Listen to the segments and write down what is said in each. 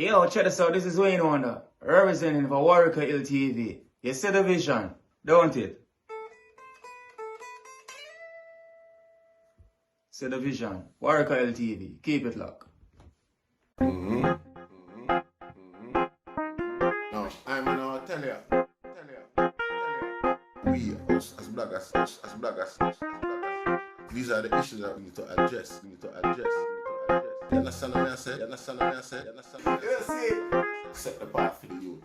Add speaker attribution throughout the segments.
Speaker 1: Yo, check this out. This is Wayne Wonder, representing for Warieka LTV. You see the vision, don't it? See the vision. Warieka LTV. Keep it locked.
Speaker 2: No, I'm gonna tell you. We as bloggers, these are the issues that we need to address. You understand what I said? You see? Set the path for the youth.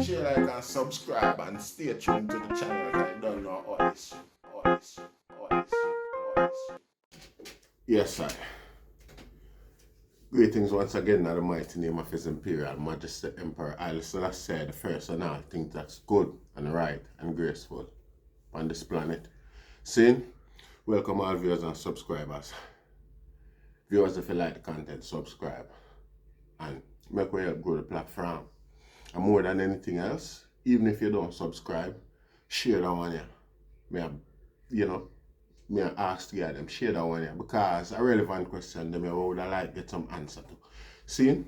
Speaker 2: Share, like, and subscribe and stay tuned to the channel. I don't know all this shit. Yes, sir. Greetings once again in the mighty name of His Imperial Majesty Emperor Haile Selassie the First, and all things that's good and right and graceful on this planet. See, welcome all viewers and subscribers. Viewers, if you like the content, subscribe and make way help grow the platform. And more than anything else, even if you don't subscribe, share that one here. Me ask to get them share that one here, because a relevant question them I would like get some answer to. See,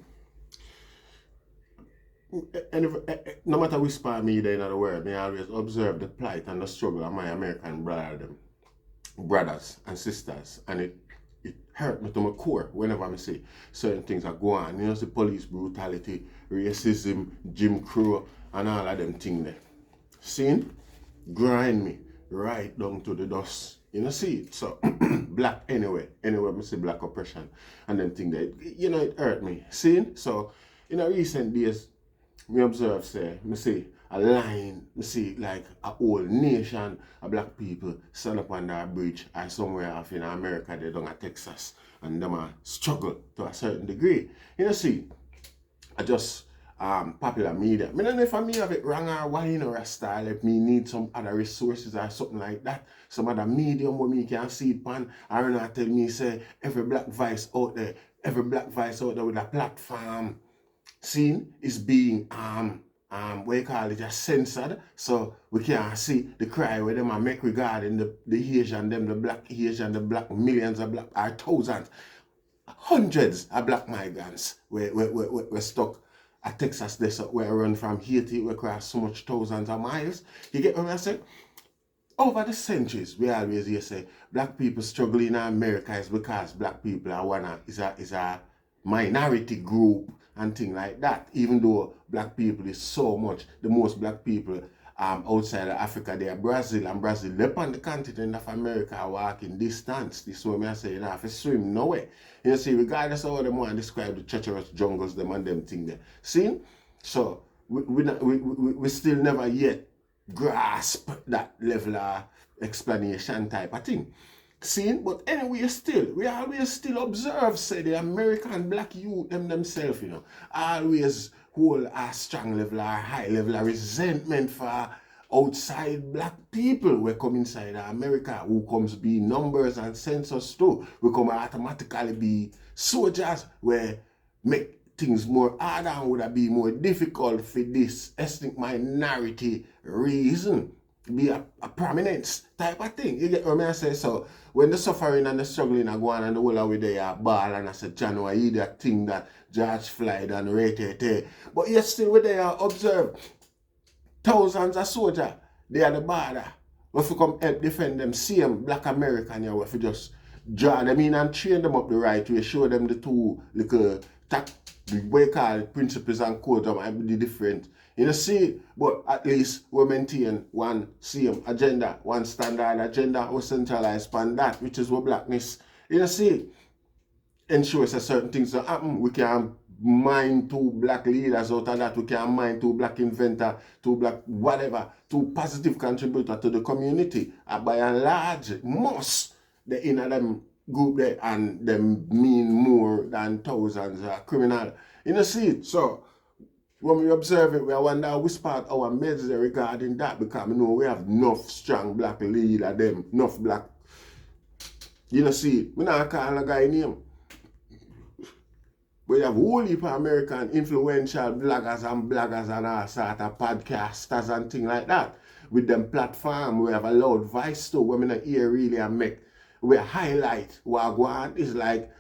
Speaker 2: no matter which part media in the world, I always observe the plight and the struggle of my American brothers and sisters, and it hurt me to my core whenever I see certain things are going on. You know, the police brutality, racism, Jim Crow, and all of them things there. See, grind me right down to the dust. You know, see it? So, black anyway, I see black oppression and them thing that, you know, it hurt me. See? So, in recent days, me observe, me see a line, me see like a whole nation of black people stand up under a bridge or somewhere off in America, they down at Texas, and them struggle to a certain degree. You know, see, I just popular media. I don't know if I may have it wrong or why, you know, Rasta, if me need some other resources or something like that, some other medium where me can see it pan, or not tell me say every black voice out there with a platform seen is being what you call it, just censored, so we can't see the cry where them make regarding the Asian, the black Asian, the black millions of black, or thousands, hundreds of black migrants we're stuck at Texas, this where I run from Haiti, we cross so much thousands of miles. You get what I say? Over the centuries, we always hear say black people struggling in America is because black people are is a minority group and things like that. Even though black people is so much, the most black people outside of Africa, they are Brazil, and Brazil up on the continent of America are walking distance. This is what I say, you don't have to swim nowhere. You see, regardless of how they want to describe the treacherous jungles, them and them thing there. See? So we still never yet grasp that level of explanation type of thing. See? But anyway, we always still observe, say, the American black youth themselves, you know, always hold a strong level or high level of resentment for outside black people we come inside America, who comes be numbers and census too. We come automatically be soldiers where make things more harder and would be more difficult for this ethnic minority reason be a prominence type of thing. You get what I say? So when the suffering and the struggling are going on and the whole of they are ball, and I said, January, you that thing that George Floyd and Rate, but yet still where they are observe thousands of soldiers, they are the border. If you come help defend them, same black American here, if you just draw them in and train them up the right way, show them the two little the way call it, principles and codes might be different. You know, see, but at least we maintain one same agenda, one standard agenda, we centralize upon that, which is what blackness. You know, see, ensures that certain things don't happen. We can mine two black leaders out of that, we can mine two black inventors, two black whatever, two positive contributors to the community. By and large, most the inner them group there and them mean more than thousands of criminal. You know, see it. So when we observe it, we wonder which part our meds regarding that, because we know we have enough strong black leader, them, enough black. You know, see it. We not call a guy name. We have whole heap of American influential bloggers and all sort of podcasters and things like that. With them platform, we have a loud voice too, where we not hear really and make. We highlight what I want is like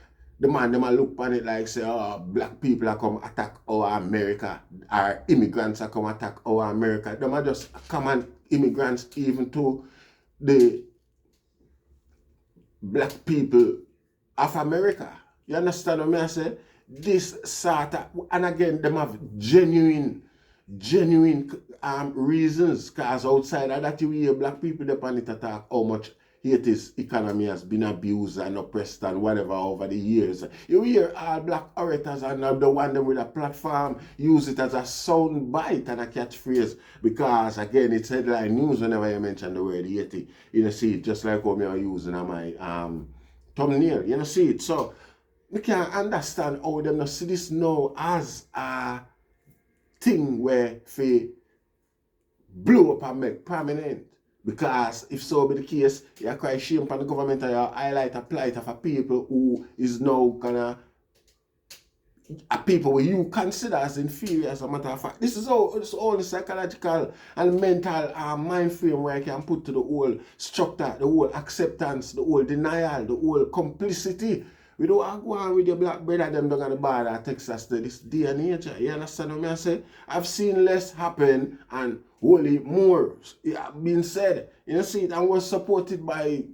Speaker 2: the man them a look on it like say, oh, black people are come attack our America, our immigrants are come attack our America. Them are just common immigrants even to the black people of America. You understand what I say? This sort of, and again, them have genuine reasons, because outside of that you hear black people depend it attack how much Haiti's economy has been abused and oppressed and whatever over the years. You hear all black orators and the one them with a platform use it as a sound bite and a catchphrase, because again it's headline news whenever you mention the word Haiti. You know, see it just like how me are using on my thumbnail. You know, see it. So we can understand how them not see this now as a thing where they blow up and make permanent. Because if so be the case, you cry shame upon the government and you highlight a plight of a people who is now gonna a people who you consider as inferior, as a matter of fact. This is all the psychological and mental mind frame where I can put to the whole structure, the whole acceptance, the whole denial, the whole complicity. We don't go on with your black brother them down on the border Texas to this day and age. You understand what I say? I've seen less happen and wholly more being said. You see it, and was supported by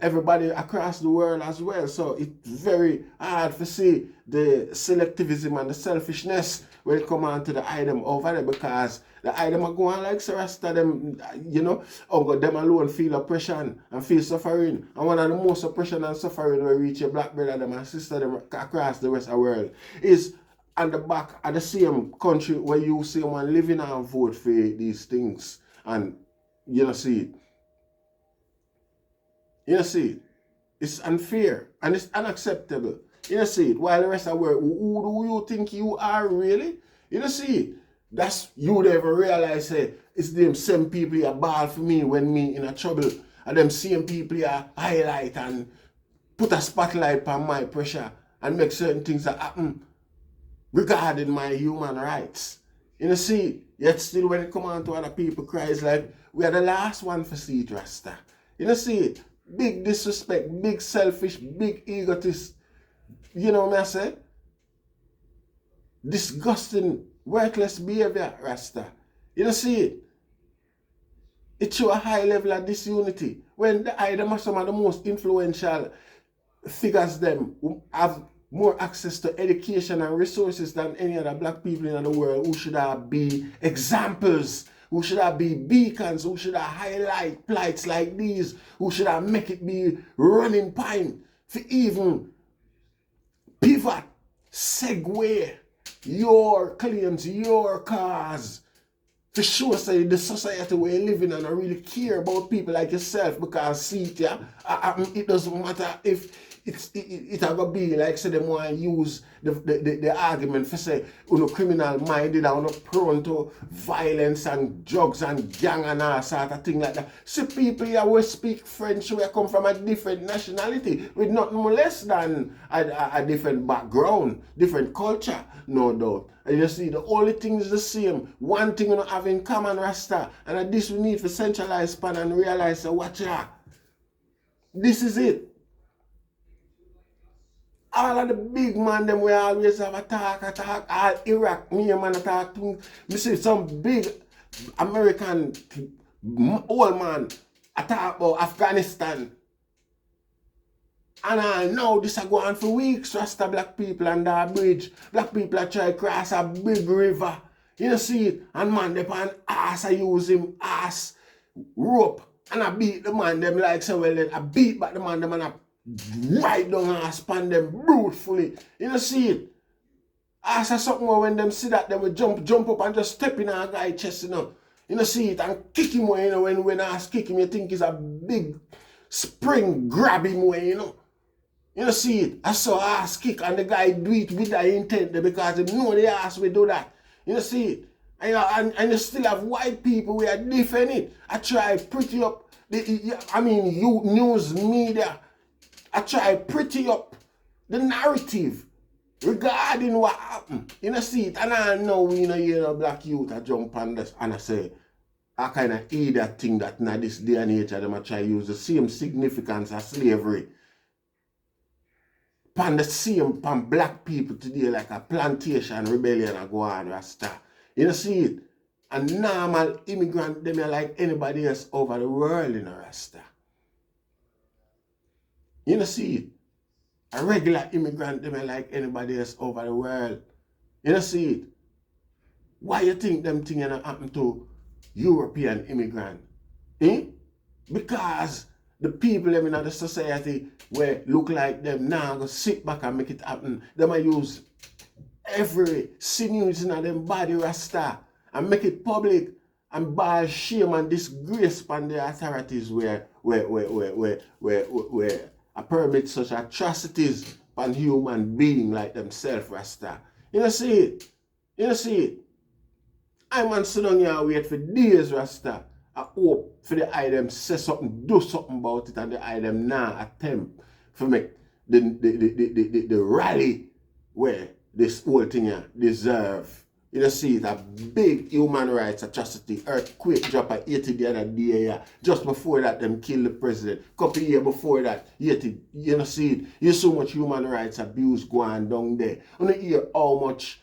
Speaker 2: everybody across the world as well. So it's very hard to see the selectivism and the selfishness when it come on to the item over there, because the item are going like Rasta them, you know, them alone feel oppression and feel suffering. And one of the most oppression and suffering we reach your black brother them and sister them across the rest of the world is on the back of the same country where you see one living and vote for these things. And you know, see it. You know, see it. It's unfair and it's unacceptable. You know, see it. While the rest of the world, who do you think you are really? You know, see it. That's you would ever realize, say, it's them same people here ball for me when me in a trouble. And them same people here highlight and put a spotlight on my pressure and make certain things that happen regarding my human rights. You know, see, yet still when it come on to other people, cries like, we are the last one for see it, Rasta. You know, see it. Big disrespect, big selfish, big egotist. You know what I say? Disgusting, worthless behavior, Rasta. You know, see it? It shows a high level of disunity. When the item are some of the most influential figures them who have more access to education and resources than any other black people in the world, who should have be examples, who should have be beacons, who should have highlight plights like these, who should have make it be running point for even pivot, segue your claims, your cause, to show say the society where you live in and I really care about people like yourself, because see it, yeah, it doesn't matter if it gonna be like say them want to use the argument for say criminal minded and prone to violence and drugs and gang and all sort of thing like that. See people here who speak French, who come from a different nationality with nothing less than a different background, different culture, no doubt. And you see, the only thing is the same. One thing we don't have in common, Rasta. And this we need to centralize span and realize, watch out. This is it. All of the big man, them we always have attack. All Iraq, me and man attack. Me see some big American old man attack about Afghanistan. And I know this is going on for weeks, Rasta black people under a bridge. Black people are trying to cross a big river. You know, see it? And man, they pan ass, I use him ass rope. And I beat the man, them like so well, I beat back the man, them and I right down and span them brutally. You know, see it? Ask something more when them see that, they will jump up and just step in a guy's chest, you know. You know, see it? And kick him away, you know, when ass kick him, you think it's a big spring grab him away, you know. You know, see it? I saw ass kick and the guy do it with that intent because they know the ass will do that. You know, see it? And you still have white people who are defend it. I try pretty up, you news media, I try pretty up the narrative regarding what happened. You know, see it? And I know, you know, black youth, I jump on this and I say, I kind of hate that thing that now this day and age, them I try to use the same significance as slavery. pan the same pan black people today like a plantation rebellion a go on, Rasta. You know see it? A normal immigrant, them are like anybody else over the world in a Rasta. You know see it? A regular immigrant, them are like anybody else over the world. You know see it? Why you think them things happen to European immigrant? Eh? Because the people them in the society where look like them now go sit back and make it happen. They might use every sinews in them body, Rasta, and make it public and ball shame and disgrace upon the authorities where a permit such atrocities upon human being like themselves, Rasta. You know see it? You know see it? I man sit down here and wait for days, Rasta. I hope for the item say something, do something about it, and the item now attempt to make the rally where this whole thing here deserve. You know, see it a big human rights atrocity, earthquake drop at 80 the other day, yeah. Just before that, them kill the president. Couple years before that, 80, you know, see it. You so much human rights abuse going down there. You know, hear how much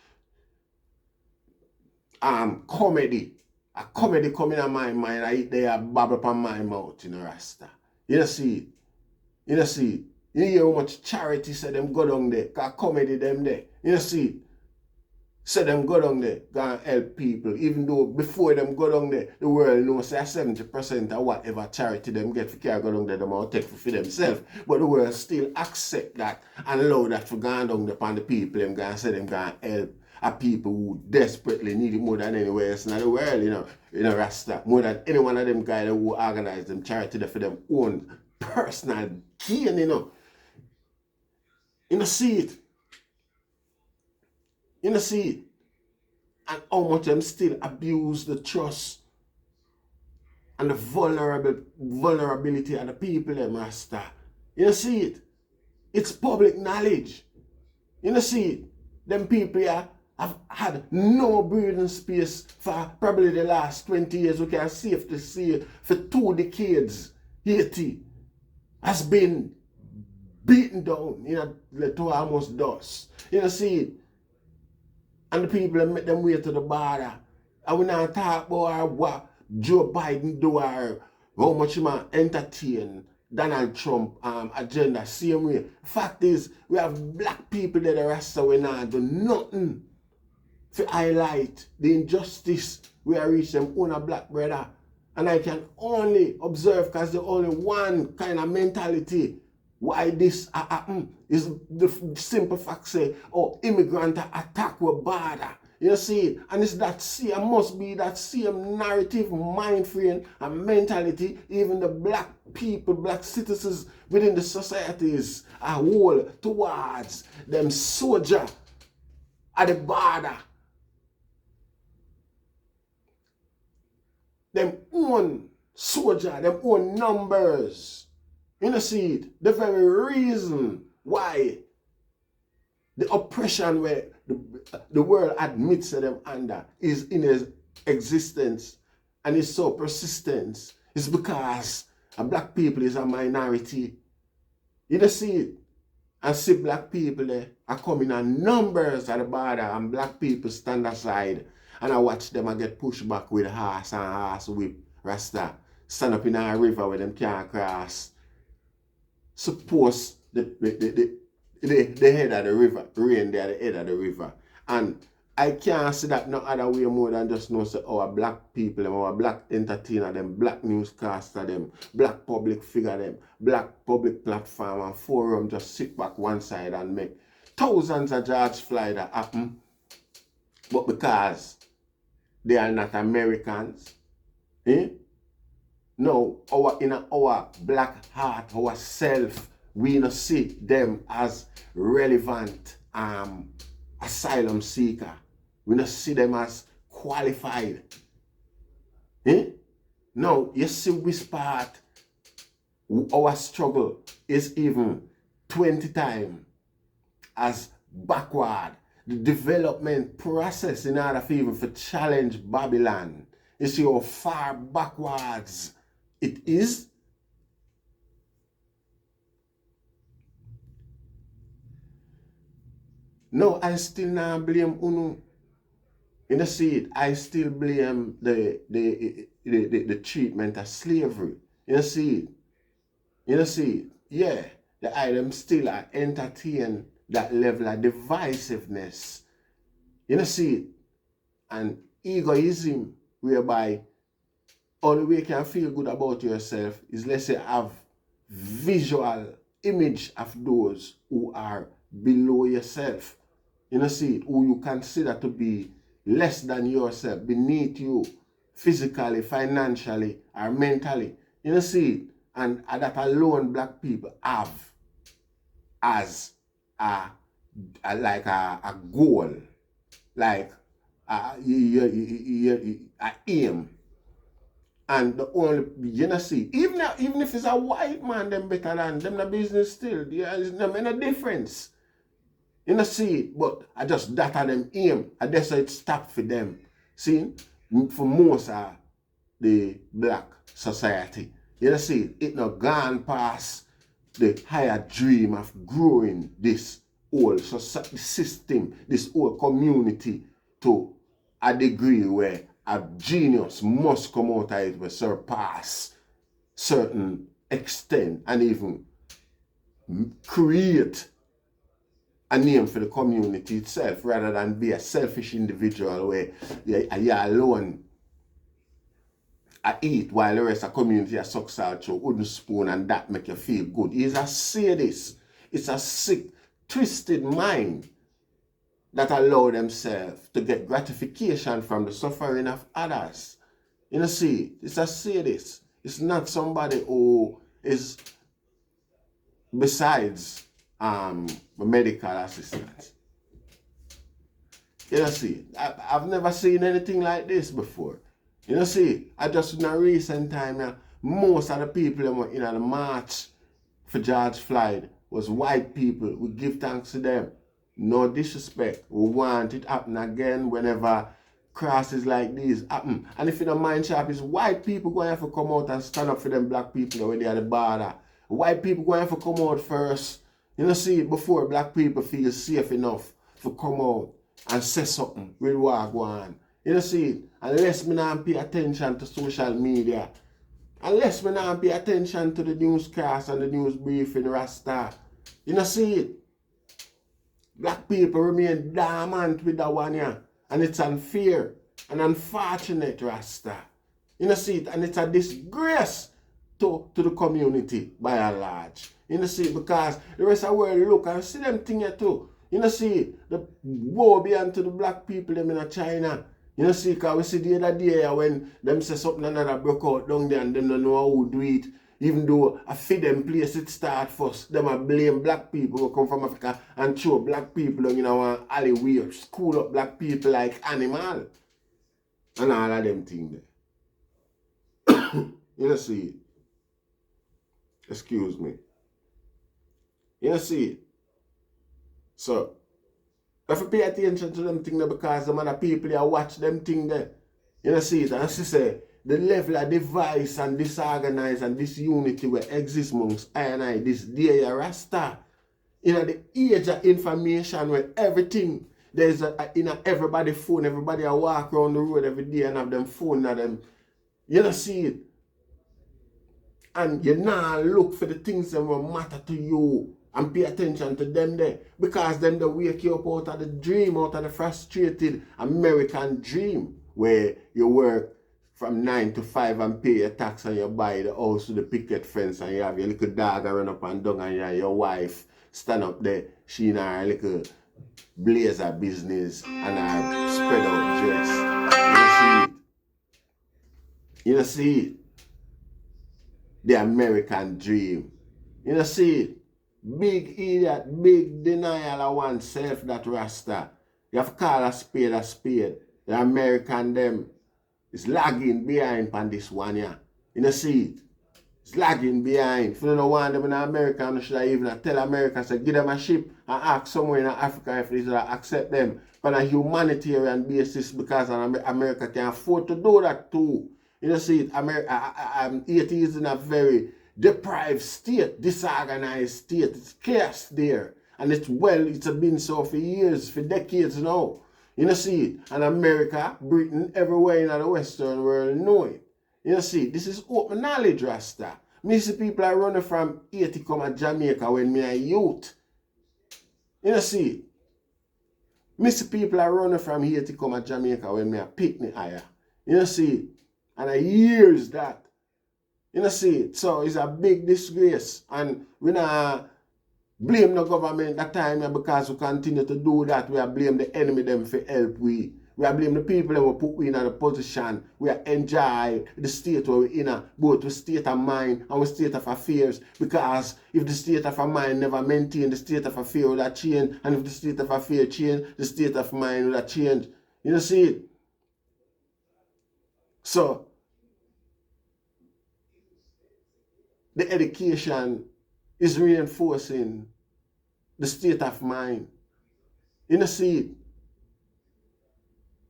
Speaker 2: comedy. A comedy coming in my mind, I eat there babble upon my mouth, you know, Rasta. You know see it. You know see it. You hear how much charity say them go down there, cause comedy them there. You know see it. Say them go down there, go and help people. Even though before them go down there, the world knows say 70% of whatever charity them get for care go down there, them all take for themselves. But the world still accept that and allow that for going down there upon the people, them go and say them go and help a people who desperately need it more than anywhere else in the world, you know, Rasta. More than any one of them guys who organize them charity for them own personal gain, you know. You know, see it. You know, see it. And how much them still abuse the trust and the vulnerability of the people, them, Rasta. You know, see it. It's public knowledge. You know, see it. Them people here have had no breathing space for probably the last 20 years. We can safely say for 2 decades, Haiti has been beaten down, you know, to almost dust. You know, see it. And the people make them way to the border. And we not talk about what Joe Biden do or how much he might entertain Donald Trump agenda same way. Fact is, we have black people that the rest of we not do nothing to highlight the injustice we are reaching them own a black brother. And I can only observe because the only one kind of mentality why this happen is the simple fact say, oh, immigrant attack with border. You see, and it's that same, must be that same narrative, mind frame and mentality, even the black people, black citizens within the societies are whole towards them soldier at the border. Them own soldier, them own numbers. You know, see it, the very reason why the oppression where the world admits them under is in its existence and is so persistent is because black people is a minority. You know, see it, and see black people there are coming in numbers at the border and black people stand aside and I watch them and get pushed back with horse and horse whip, Rasta, stand up in a river where them can't cross. Suppose the head of the river, rain there at the head of the river. And I can't see that no other way more than just know say our black people, them, our black entertainer, them, black newscaster, them, black public figure, them, black public platform and forum just sit back one side and make thousands of jobs fly that happen. But because they are not Americans, no, in our black heart, our self, we not see them as relevant asylum seeker. We not see them as qualified. No, you see which part our struggle is even 20 times as backward. The development process in order for even to challenge Babylon. You see how far backwards it is. No, I still not blame Unu. You know, see it, I still blame the treatment of slavery. You know, see it. You know, see it. Yeah, the items still are entertain that level of divisiveness. You know, see it. And egoism, whereby only way you can feel good about yourself is, let's say, have visual image of those who are below yourself. You know, see it, who you consider to be less than yourself, beneath you, physically, financially, or mentally. You know, see it, and that alone black people have as a goal, like a aim. And the only, you know, see, even if it's a white man, them better than them, the business still, there's no difference. You know, see, but I just that them aim, and that's how it stopped for them. See, for most of the black society, you know, see, it not gone past the higher dream of growing this whole society system, this whole community to a degree where a genius must come out of it will surpass certain extent and even create a name for the community itself rather than be a selfish individual where you alone I eat while the rest of the community are sucks out your wooden spoon and that make you feel good. It's a sadist. It's a sick, twisted mind that allow themselves to get gratification from the suffering of others. You know, see, it's a sadist. It's not somebody who is besides a medical assistant. You know, see, I've never seen anything like this before. You know, see, I just in a recent time, most of the people in the march for George Floyd was white people. We give thanks to them. No disrespect. We want it happen again whenever crosses like these happen. And if you don't mind, sharp, it's white people going to have to come out and stand up for them black people when they're at the border. White people going to have to come out first. You know, see, before black people feel safe enough to come out and say something with what go on. You know, see, unless me not pay attention to social media, unless me not pay attention to the newscast and the news briefing Rasta, you know, see it. Black people remain dormant with that one, yeah. And it's unfair and unfortunate, Rasta. You know, see it, and it's a disgrace to the community by and large. You know, see it, because the rest of the world look and see them thing here too. You know, see the war beyond to the black people them in China. You know, see, because we see the other day when them say something another broke out down there and them don't know how to do it. Even though I feed them place it start first, them a blame black people who come from Africa and throw black people in our alleyway, school up black people like animal. And all of them things there. You know, see it. Excuse me. You know, see it. So, if you pay attention to them things there because some other people there watch them things there. You know, see it. And she say, the level of device and disorganized and disunity will exist amongst I and I this day, Rasta. In the age of information where everything, there's everybody phone, everybody a walk around the road every day and have them phone and them. You know, see it. And you now look for the things that will matter to you and pay attention to them there. Because them they wake you up out of the dream, out of the frustrated American dream where you work from 9 to 5 and pay your tax and you buy the house with the picket fence and you have your little dog run up and down and your wife stand up there, she in her little blazer business and her spread out dress. You know see it? The American dream. You know see it? Big idiot, big denial of oneself, that Rasta. You have to call a spade a spade. The American them is lagging behind on this one, yeah. You know see it? It's lagging behind. If you don't want them in America, you should even tell America, say, give them a ship and ask somewhere in Africa if they should accept them on a humanitarian basis because America can afford to do that too. You know see it? Haiti is in a very deprived state, disorganized state. It's chaos there. And it's been so for years, for decades now. You know, see it. And America, Britain, everywhere in the Western world know it. You know, see, this is open knowledge, Rasta. Me see people are running from Haiti come to Jamaica when me a youth. You know, see it. Me see people are running from Haiti come to Jamaica when me a picnic higher. You know, see it. And I years that. You know, see it. So it's a big disgrace. And we not blame the government that time because we continue to do that. We are blame the enemy them for help we. We are blame the people that will put we in a position. We are enjoy the state where we in both the state of mind and the state of affairs. Because if the state of mind never maintain, the state of affairs will have change. And if the state of affairs change, the state of mind will have change. You know, see it. So the education is reinforcing the state of mind. You know, see it.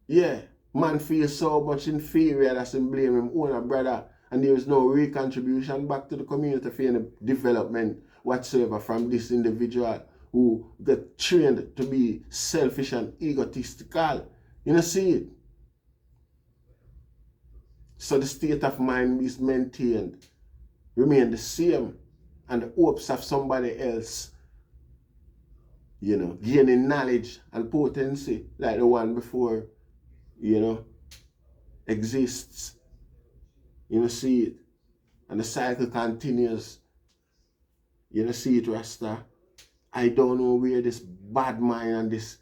Speaker 2: Yeah, man feels so much inferior that he blame him own brother, and there is no real contribution back to the community for any development whatsoever from this individual who got trained to be selfish and egotistical. You know, see it. So the state of mind is maintained, remain the same, and the hopes of somebody else, you know, gaining knowledge and potency like the one before, you know, exists. You know, see it. And the cycle continues. You know, see it, Rasta. I don't know where this bad mind and this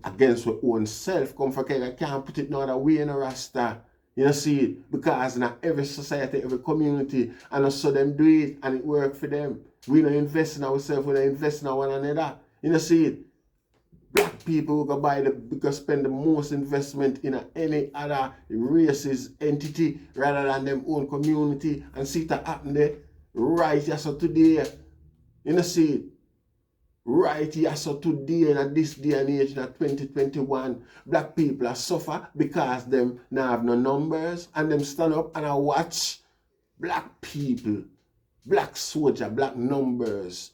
Speaker 2: against our own self come from. I can't put it no other way in a Rasta. You know, see it. Because in every society, every community, and I saw them do it and it worked for them. We don't invest in ourselves, we don't invest in one another. You know, see it. Black people go spend the most investment in any other race's entity rather than them own community, and see that happen there right here so today. You know, see it. Right here so today in this day and age in 2021, black people are suffer because them now have no numbers, and them stand up and I watch black people, black soldier, black numbers.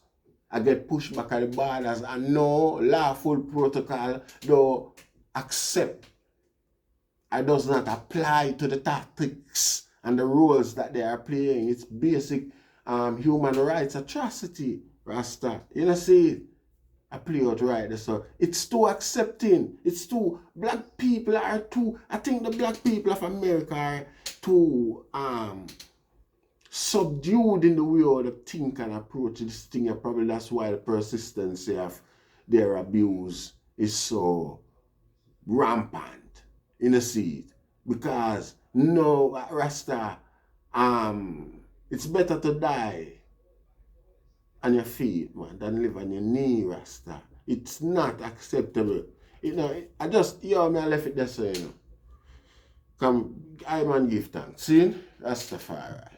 Speaker 2: I get pushed back at the borders, and no lawful protocol don't accept. It does not apply to the tactics and the roles that they are playing. It's basic human rights atrocity, Rasta. You know, see, I play out right there. So it's too accepting. It's too, black people are too, I think the black people of America are too subdued in the way how they think and approach this thing, and probably that's why the persistency of their abuse is so rampant in the seed. Because no, Rasta, it's better to die on your feet, man, than live on your knee, Rasta. It's not acceptable. You know, I left it there so, you know. Come, I man give thanks. See? Rastafari.